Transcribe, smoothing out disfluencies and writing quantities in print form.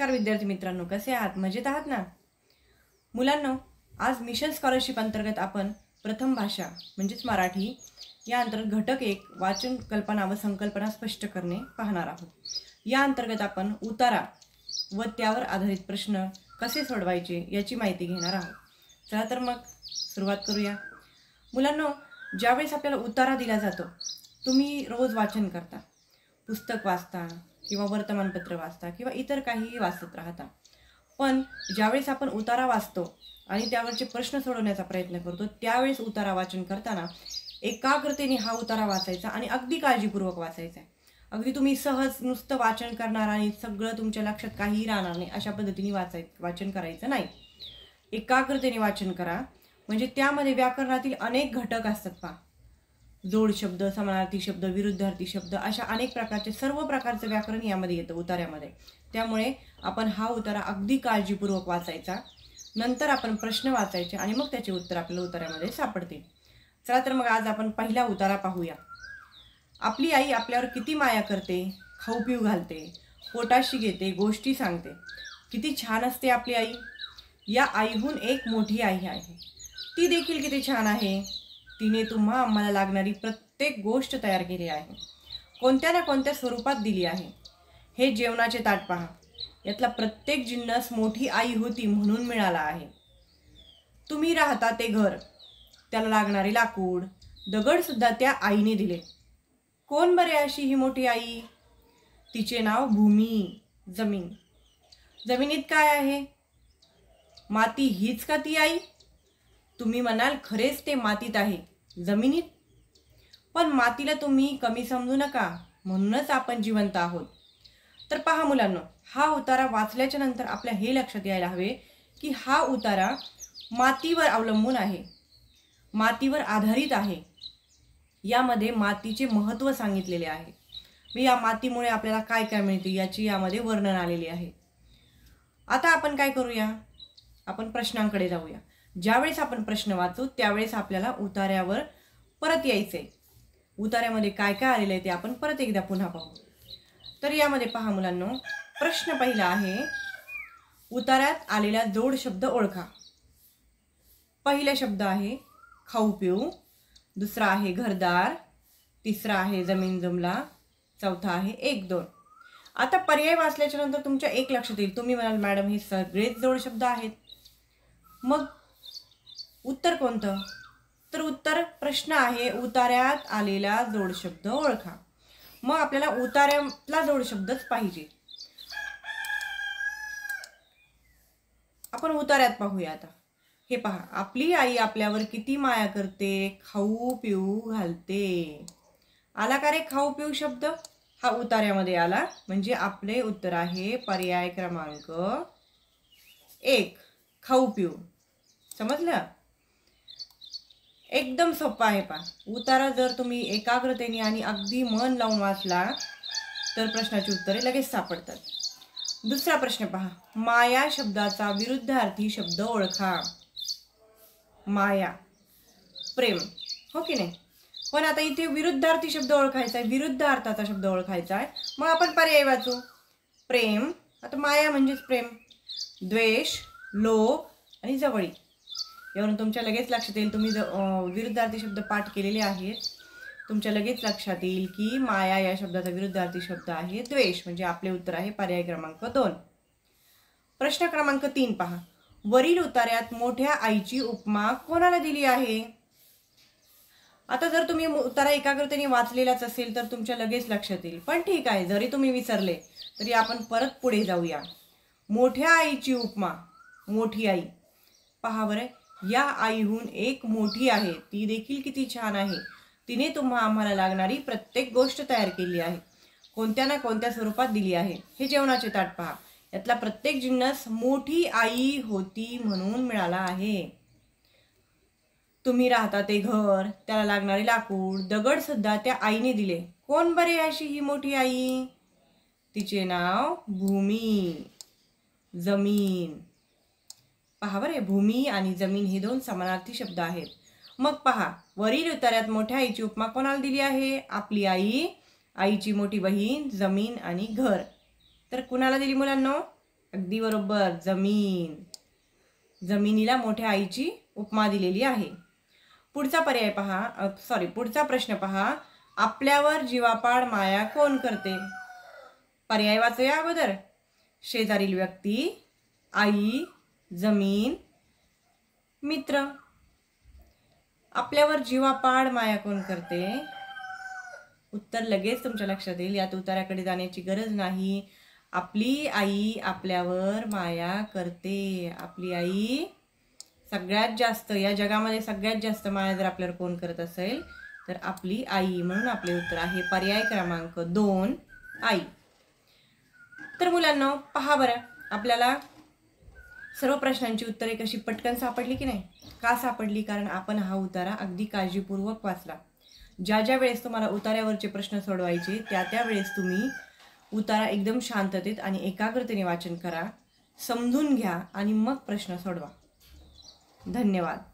नमस्कार विद्यार्थी मित्रांनो, कसे आहात? मजेत आहात ना मुलांनो? आज मिशन स्कॉलरशिप अंतर्गत आपण प्रथम भाषा म्हणजेच मराठी या अंतर्गत घटक 1 वाचन कल्पना व संकल्पना स्पष्ट करणे पाहणार आहोत। या अंतर्गत आपण उतारा व त्यावर आधारित प्रश्न कसे सोडवायचे याची माहिती घेणार आहोत। चला तर मग सुरुवात करूया। मुलांनो, ज्यावेळेस आपल्याला उतारा दिला जातो, तुम्ही रोज वाचन करता, पुस्तक वाचता किंवा वर्तमानपत्र वाचता किंवा इतर काहीही वाचत राहता, पण ज्यावेळेस आपण उतारा वाचतो आणि त्यावरचे प्रश्न सोडवण्याचा प्रयत्न करतो, त्यावेळेस उतारा वाचन करताना एकाग्रतेने हा उतारा वाचायचा आणि अगदी काळजीपूर्वक वाचायचा। अगदी तुम्ही सहज नुसतं वाचन करणार आणि सगळं तुमच्या लक्षात काहीही राहणार नाही अशा पद्धतीने वाचन करायचं नाही। एकाग्रतेने वाचन करा, म्हणजे त्यामध्ये व्याकरणातील अनेक घटक असतात पहा, जोड शब्द, समानार्थी शब्द, विरुद्धार्थी शब्द, अशा अनेक प्रकारचे सर्व प्रकारचे व्याकरण यामध्ये येतं उतार्यामध्ये। त्यामुळे आपण हा उतारा अगदी काळजीपूर्वक वाचायचा, नंतर आपण प्रश्न वाचायचे आणि मग त्याचे उत्तर आपल्याला उतार्यामध्ये सापडतील। चला तर मग आज आपण पहिला उतारा पाहूया। आपली आई आपल्यावर किती माया करते, खाऊ पिऊ घालते, पोटाशी घेते, गोष्टी सांगते। किती छान असते आपली आई। या आईहून एक मोठी आई आहे, ती देखील किती छान आहे। तिने तुम्हा आम्हाला लागणारी प्रत्येक गोष्ट तयार केली आहे, कोणत्या ना कोणत्या स्वरूपात दिली आहे। हे जेवणाचे ताट पहा, यातला प्रत्येक जिन्नस मोठी आई होती म्हणून मिळाला आहे। तुम्ही राहता ते घर, त्याला लागणारे लाकूड, दगड सुद्धा त्या आईने दिले। कोण बरे अशी ही मोठी आई? तिचे नाव भूमी, जमीन। जमिनीत काय आहे? माती हीच का ती आई? तुम्ही म्हणाल, खरेच ते मातीत आहे, जमिनीत। पण मातीला तुम्ही कमी समजू नका, म्हणूनच आपण जिवंत आहोत। तर पहा मुलांनो, हा उतारा वाचल्याच्या नंतर आपल्या हे लक्षात यायला हवे की हा उतारा मातीवर अवलंबून आहे, मातीवर आधारित आहे। यामध्ये मातीचे महत्त्व सांगितलेले आहे, मी या मातीमुळे आपल्याला काय काय मिळते याची यामध्ये वर्णन आलेले आहे। आता आपण काय करूया, आपण प्रश्नांकडे जाऊया। ज्यावेळेस आपण प्रश्न वाचू त्यावेळेस आपल्याला उतार्यावर परत यायचंय। उतार्यामध्ये काय काय आलेलं आहे ते आपण परत एकदा पुन्हा पाहू। तर यामध्ये पहा मुलांनो, प्रश्न पहिला आहे, उतार्यात आलेला जोड शब्द ओळखा। पहिला शब्द आहे खाऊ पिऊ, दुसरा आहे घरदार, तिसरा आहे जमीन जुमला, चौथा आहे 1 2। आता पर्याय वाचल्याच्या नंतर तुमच्या एक लक्षात येईल, तुम्ही म्हणाल मॅडम हे सगळेच जोड शब्द आहेत, मग उत्तर कोणतं? तर उत्तर प्रश्न आहे उतार्यात आलेला जोड शब्द ओळखा। मग आपल्याला उतार्यातला जोड शब्दच पाहिजे। आपण उतार्यात पाहूया आता। हे पहा, आपली आई आपल्यावर किती माया करते, खाऊ पिऊ घालते। आला का रे खाऊ पिऊ शब्द? हा उतार्यामध्ये आला, म्हणजे आपले उत्तर आहे पर्याय क्रमांक 1, खाऊ पिऊ। समजलं? एकदम सोपा आहे पहा। उतारा जर तुम्ही एकाग्रतेने आणि अगदी मन लावून वाचला तर प्रश्नाची उत्तरे लगेच सापडतात। दुसरा प्रश्न पहा, माया शब्दाचा विरुद्धार्थी शब्द ओळखा। माया, प्रेम, हो की नाही? पण आता इथे विरुद्धार्थी शब्द ओळखायचा आहे, विरुद्ध अर्थाचा शब्द ओळखायचा आहे, मग आपण पर्याय वाचू। प्रेम, आता माया म्हणजेच प्रेम, द्वेष, लोभ आणि जवळीक। यावरून तुमच्या लगेच लक्षात येईल, तुम्ही विरुद्धार्थी शब्द पाठ केलेले आहेत, तुमच्या लगेच लक्षात येईल की माया या शब्दाचा विरुद्धार्थी शब्द आहे द्वेष, म्हणजे आपले उत्तर आहे पर्याय क्रमांक 2। प्रश्न क्रमांक 3 पहा, वरील उतार्यात मोठ्या आईची उपमा कोणाला दिली आहे? आता जर तुम्ही उतारा एकाग्रतेने वाचलेलाच असेल तर तुमच्या लगेच लक्षात येईल, पण ठीक आहे, जरी तुम्ही विसरले तरी आपण परत पुढे जाऊया। मोठ्या आईची उपमा, मोठी आई पहा बरं, या आईहून एक मोठी आहे, ती देखील किती छान आहे। तिने तुम्हा आम्हाला लागणारी प्रत्येक गोष्ट तयार केली आहे, कोणत्या ना कोणत्या स्वरूपात दिली आहे। हे जेवणाचे ताट पहा, यातला प्रत्येक जिन्नस मोठी आई होती म्हणून मिळाला आहे। तुम्ही राहता ते घर, त्याला लागणारे लाकूड, दगड सुद्धा त्या आईने दिले। कोण बरे अशी ही मोठी आई? तिचे नाव भूमी, जमीन। पहा बरे, भूमी आणि जमीन हे 2 समानार्थी शब्द आहेत। मग पहा, वरील उतार्यात मोठ्या आईची उपमा कोणाला दिली आहे? आपली आई, आईची मोठी बहीण, जमीन आणि घर। तर कुणाला दिली मुलांनो? अगदी बरोबर, जमीन. जमिनीला मोठ्या आईची उपमा दिलेली आहे. पुढचा पर्याय पहा, पुढचा प्रश्न पहा. आपल्यावर जीवापाड माया कोण करते? पर्याय वाचूया अगोदर. शेजारील व्यक्ती, आई, जमीन, मित्र. आपल्यावर जीवापाड माया कोण करते? उत्तर लगेच तुमच्या लक्षात येईल. यात उत्तराकडे जाण्याची गरज नाही. आपली आई आपल्यावर माया करते. आपली आई सगळ्यात जास्त, या जगामध्ये सगळ्यात जास्त माया जर आपल्यावर कोण करत असेल तर आपली आई. म्हणून आपले उत्तर आहे पर्याय क्रमांक 2, आई. तर मुलांनो पहा बरं, आपल्याला सर्व प्रश्नांची उत्तरे कशी पटकन सापडली की नाही? का सापडली? कारण आपण हा उतारा अगदी काळजीपूर्वक वाचला. ज्या ज्या वेळेस तुम्हाला उतार्यावरचे प्रश्न सोडवायचे त्या वेळेस तुम्ही उतारा एकदम शांततेत आणि एकाग्रतेने वाचन करा, समजून घ्या आणि मग प्रश्न सोडवा. धन्यवाद.